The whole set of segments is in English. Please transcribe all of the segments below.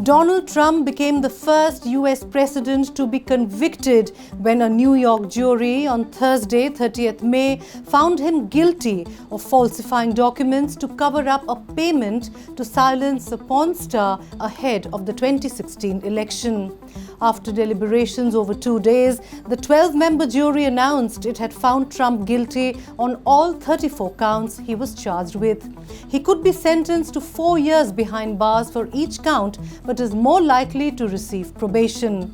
Donald Trump became the first US president to be convicted when a New York jury on Thursday, 30th May, found him guilty of falsifying documents to cover up a payment to silence a porn star ahead of the 2016 election. After deliberations over 2 days, the 12-member jury announced it had found Trump guilty on all 34 counts he was charged with. He could be sentenced to 4 years behind bars for each count, but is more likely to receive probation.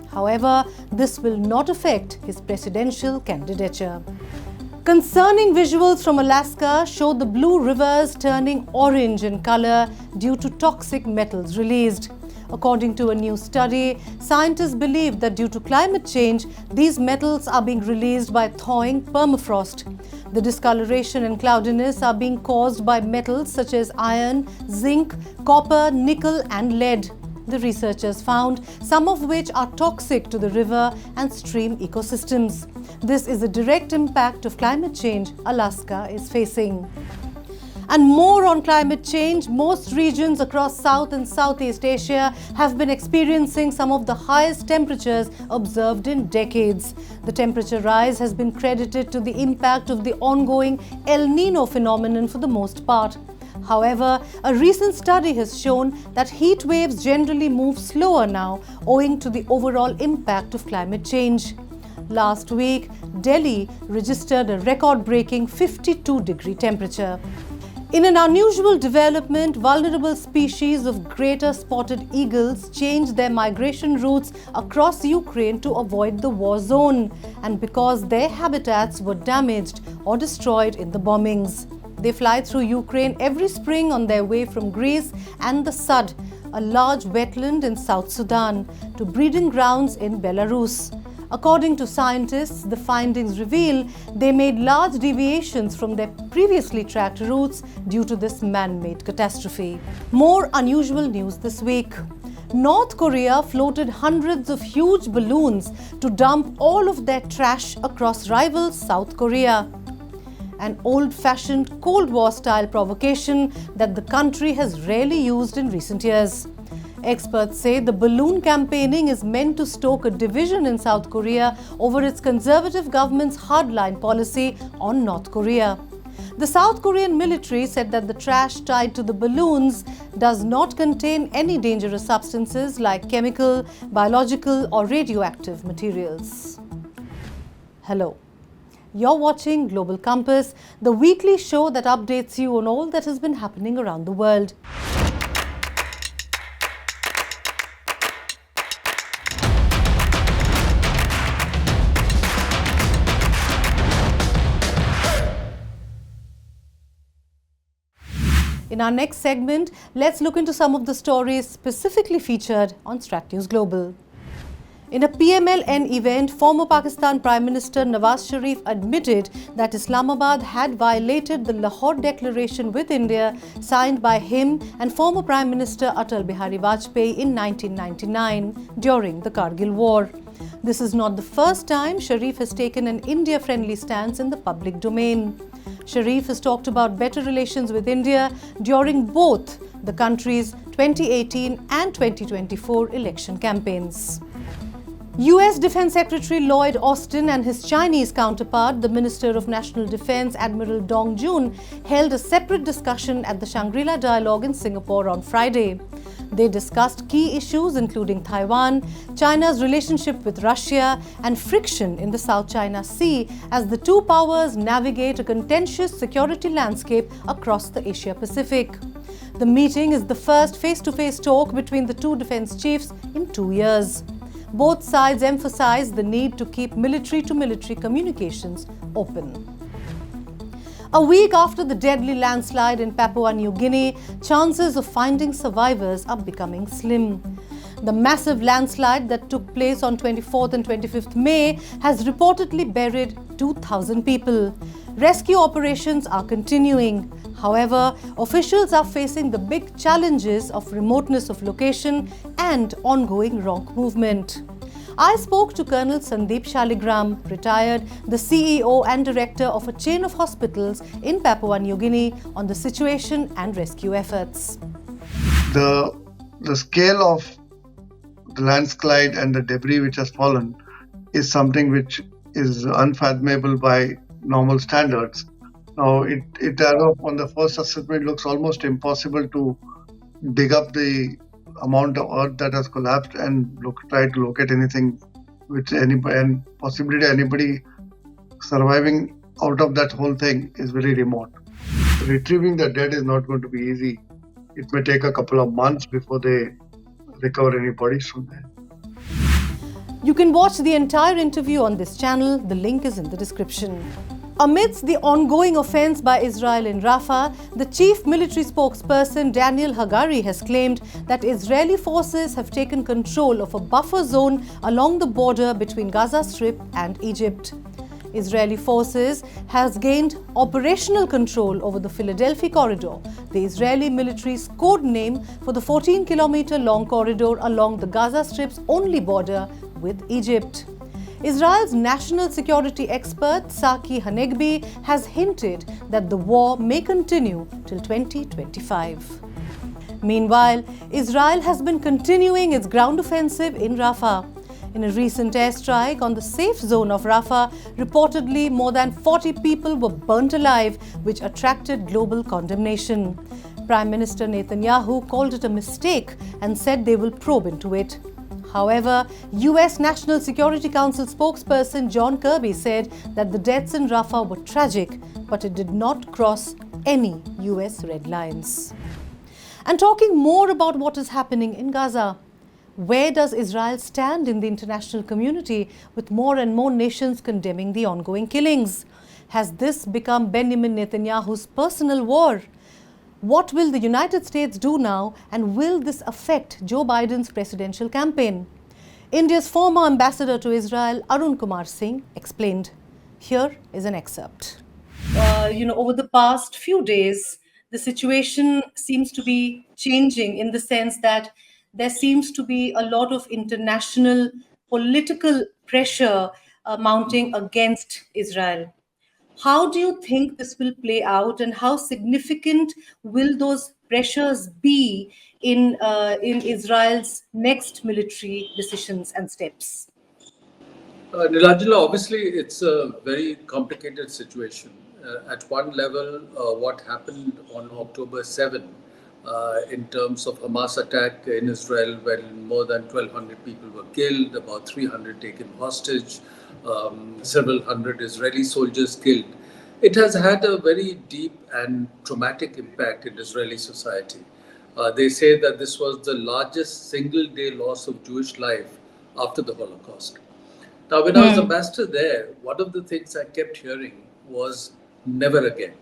However, this will not affect his presidential candidature. Concerning visuals from Alaska show the blue rivers turning orange in color due to toxic metals released. According to a new study, scientists believe that due to climate change, these metals are being released by thawing permafrost. The discoloration and cloudiness are being caused by metals such as iron, zinc, copper, nickel and lead. The researchers found some of which are toxic to the river and stream ecosystems. This is a direct impact of climate change Alaska is facing. And more on climate change, most regions across South and Southeast Asia have been experiencing some of the highest temperatures observed in decades. The temperature rise has been credited to the impact of the ongoing El Nino phenomenon for the most part. However, a recent study has shown that heat waves generally move slower now owing to the overall impact of climate change. Last week, Delhi registered a record-breaking 52-degree temperature. In an unusual development, vulnerable species of greater spotted eagles changed their migration routes across Ukraine to avoid the war zone, and because their habitats were damaged or destroyed in the bombings. They fly through Ukraine every spring on their way from Greece and the Sud, a large wetland in South Sudan, to breeding grounds in Belarus. According to scientists, the findings reveal they made large deviations from their previously tracked routes due to this man-made catastrophe. More unusual news this week. North Korea floated hundreds of huge balloons to dump all of their trash across rival South Korea. An old-fashioned Cold War-style provocation that the country has rarely used in recent years. Experts say the balloon campaigning is meant to stoke a division in South Korea over its conservative government's hardline policy on North Korea. The South Korean military said that the trash tied to the balloons does not contain any dangerous substances like chemical, biological or radioactive materials. Hello. You're watching Global Compass, the weekly show that updates you on all that has been happening around the world. In our next segment, let's look into some of the stories specifically featured on Strat News Global. In a PMLN event, former Pakistan Prime Minister Nawaz Sharif admitted that Islamabad had violated the Lahore Declaration with India signed by him and former Prime Minister Atal Bihari Vajpayee in 1999 during the Kargil War. This is not the first time Sharif has taken an India-friendly stance in the public domain. Sharif has talked about better relations with India during both the country's 2018 and 2024 election campaigns. US Defense Secretary Lloyd Austin and his Chinese counterpart, the Minister of National Defense Admiral Dong Jun, held a separate discussion at the Shangri-La Dialogue in Singapore on Friday. They discussed key issues including Taiwan, China's relationship with Russia, and friction in the South China Sea as the two powers navigate a contentious security landscape across the Asia-Pacific. The meeting is the first face-to-face talk between the two defense chiefs in 2 years. Both sides emphasized the need to keep military-to-military communications open. A week after the deadly landslide in Papua New Guinea, chances of finding survivors are becoming slim. The massive landslide that took place on 24th and 25th May has reportedly buried 2,000 people. Rescue operations are continuing. However, officials are facing the big challenges of remoteness of location and ongoing rock movement. I spoke to Colonel Sandeep Shaligram, retired, the CEO and director of a chain of hospitals in Papua New Guinea, on the situation and rescue efforts. The the scale of the landslide and the debris which has fallen is something which is unfathomable by normal standards. Now, it on the first assessment looks almost impossible to dig up the amount of earth that has collapsed and try to locate anything which anybody and possibility anybody surviving out of that whole thing is very remote. Retrieving the dead is not going to be easy. It may take a couple of months before they recover any bodies from there. You can watch the entire interview on this channel. The link is in the description. Amidst the ongoing offense by Israel in Rafah, the chief military spokesperson Daniel Hagari has claimed that Israeli forces have taken control of a buffer zone along the border between Gaza Strip and Egypt. Israeli forces has gained operational control over the Philadelphia corridor, the Israeli military's code name for the 14-kilometer long corridor along the Gaza Strip's only border with Egypt. Israel's national security expert Saki Hanegbi has hinted that the war may continue till 2025. Meanwhile, Israel has been continuing its ground offensive in Rafah. In a recent airstrike on the safe zone of Rafah, reportedly more than 40 people were burnt alive, which attracted global condemnation. Prime Minister Netanyahu called it a mistake and said they will probe into it. However, US National Security Council spokesperson John Kirby said that the deaths in Rafah were tragic, but it did not cross any US red lines. And talking more about what is happening in Gaza, where does Israel stand in the international community with more and more nations condemning the ongoing killings? Has this become Benjamin Netanyahu's personal war? What will the United States do now, and will this affect Joe Biden's presidential campaign? India's former ambassador to Israel, Arun Kumar Singh, explained. Here is an excerpt. Over the past few days, the situation seems to be changing in the sense that there seems to be a lot of international political pressure mounting against Israel. How do you think this will play out, and how significant will those pressures be in Israel's next military decisions and steps? Nilanjana, obviously, it's a very complicated situation. At one level, what happened on October 7 in terms of Hamas attack in Israel, when more than 1,200 people were killed, about 300 taken hostage, several hundred Israeli soldiers killed. It has had a very deep and traumatic impact in Israeli society. They say that this was the largest single day loss of Jewish life after the Holocaust. Now, when I was ambassador there, one of the things I kept hearing was never again.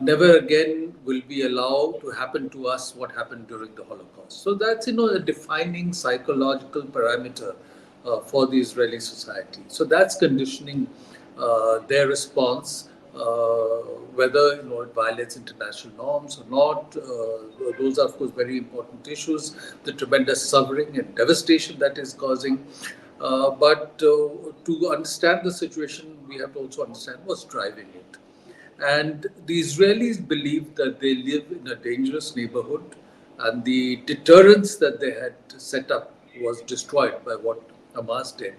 Never again will we allow to happen to us what happened during the Holocaust. So that's, a defining psychological parameter for the Israeli society. So that's conditioning their response, whether it violates international norms or not. Those are, of course, very important issues. The tremendous suffering and devastation that is causing. But to understand the situation, we have to also understand what's driving it. And the Israelis believe that they live in a dangerous neighborhood, and the deterrence that they had set up was destroyed by what Hamas did.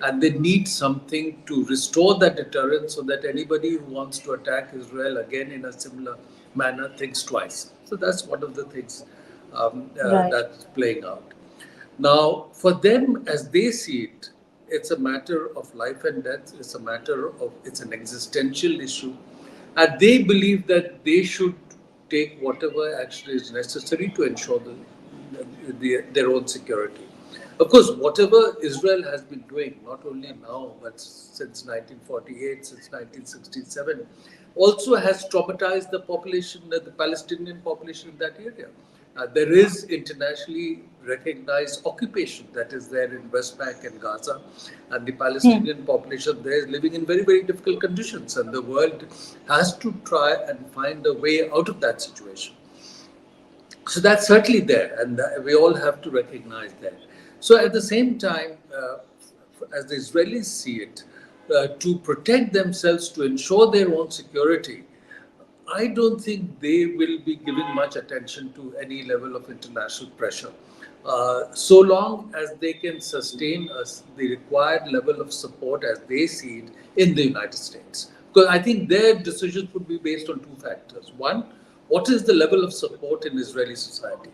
And they need something to restore that deterrence so that anybody who wants to attack Israel again in a similar manner thinks twice. So that's one of the things that's playing out. Now, for them, as they see it, it's a matter of life and death. It's an existential issue. And they believe that they should take whatever action is necessary to ensure their own security. Of course, whatever Israel has been doing, not only now, but since 1948, since 1967, also has traumatized the population, the Palestinian population in that area. There is internationally recognized occupation that is there in West Bank and Gaza, and the Palestinian population there is living in very, very difficult conditions, and the world has to try and find a way out of that situation. So that's certainly there, and we all have to recognize that. So at the same time, as the Israelis see it, to protect themselves, to ensure their own security, I don't think they will be giving much attention to any level of international pressure. So long as they can sustain the required level of support as they see it in the United States. Because I think their decisions would be based on two factors. One, what is the level of support in Israeli society?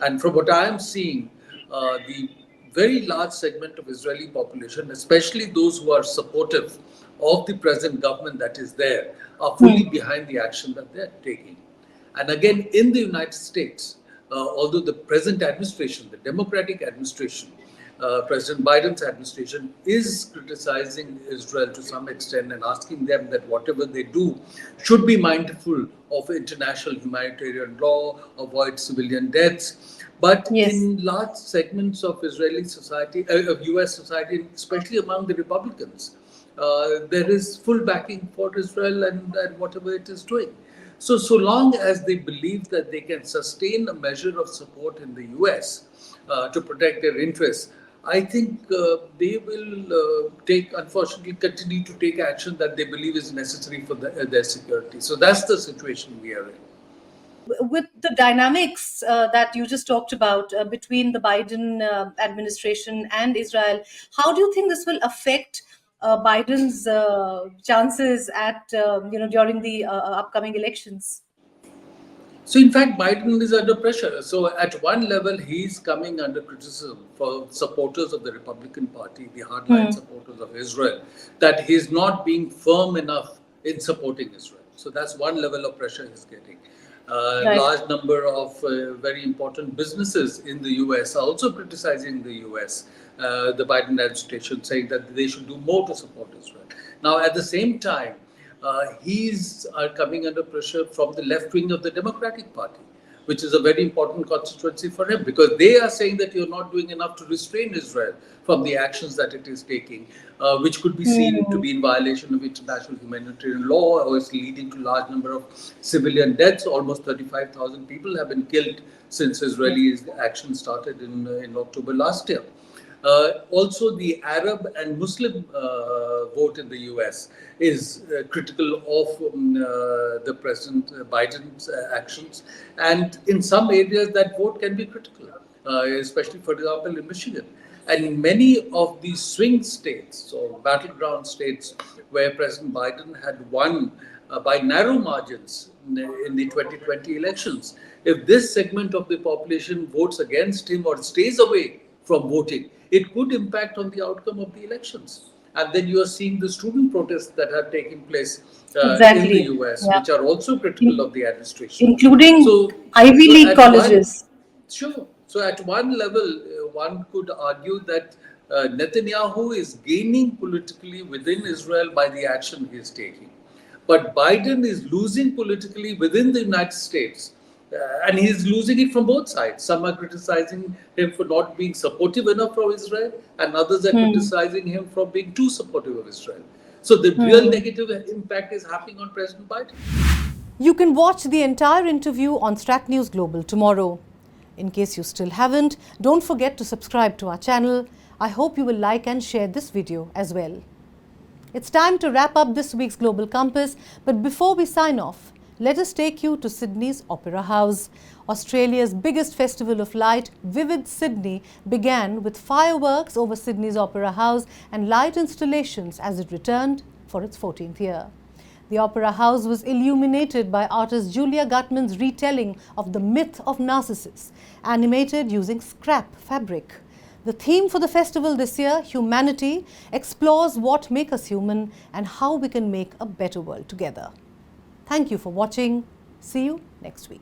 And from what I am seeing, the very large segment of Israeli population, especially those who are supportive of the present government that is there, are fully behind the action that they're taking. And again, in the United States, although the present administration, the Democratic administration, President Biden's administration is criticizing Israel to some extent and asking them that whatever they do should be mindful of international humanitarian law, avoid civilian deaths. But Yes. in large segments of Israeli society, of US society, especially among the Republicans, there is full backing for Israel and whatever it is doing. So long as they believe that they can sustain a measure of support in the US to protect their interests, I think they will unfortunately, continue to take action that they believe is necessary for their security. So that's the situation we are in. With the dynamics that you just talked about between the Biden administration and Israel, how do you think this will affect Biden's chances at during the upcoming elections? So, in fact, Biden is under pressure. So, at one level, he's coming under criticism for supporters of the Republican Party, the hardline supporters of Israel, that he's not being firm enough in supporting Israel. So, that's one level of pressure he's getting. Right. Large number of very important businesses in the US are also criticizing the US, the Biden administration, saying that they should do more to support Israel. Now, at the same time, he's coming under pressure from the left wing of the Democratic Party, which is a very important constituency for him, because they are saying that you're not doing enough to restrain Israel from the actions that it is taking, which could be seen to be in violation of international humanitarian law, or is leading to large number of civilian deaths. Almost 35,000 people have been killed since Israeli action started in October last year. Also, the Arab and Muslim vote in the US is critical of the President Biden's actions. And in some areas, that vote can be critical, especially, for example, in Michigan. And in many of these swing states, so battleground states, where President Biden had won by narrow margins in the 2020 elections, if this segment of the population votes against him or stays away from voting, it could impact on the outcome of the elections. And then you are seeing the student protests that have taken place in the Exactly. US, Yeah. which are also critical of the administration. Including So, Ivy so League at colleges. sure. So at one level, one could argue that Netanyahu is gaining politically within Israel by the action he is taking. But Biden is losing politically within the United States. And he's losing it from both sides. Some are criticizing him for not being supportive enough of Israel, and others are criticizing him for being too supportive of Israel. So the real negative impact is happening on President Biden. You can watch the entire interview on Strat News Global tomorrow. In case you still haven't, don't forget to subscribe to our channel. I hope you will like and share this video as well. It's time to wrap up this week's Global Compass, but before we sign off, let us take you to Sydney's Opera House. Australia's biggest festival of light, Vivid Sydney, began with fireworks over Sydney's Opera House and light installations as it returned for its 14th year. The Opera House was illuminated by artist Julia Gutman's retelling of the myth of Narcissus, animated using scrap fabric. The theme for the festival this year, Humanity, explores what makes us human and how we can make a better world together. Thank you for watching. See you next week.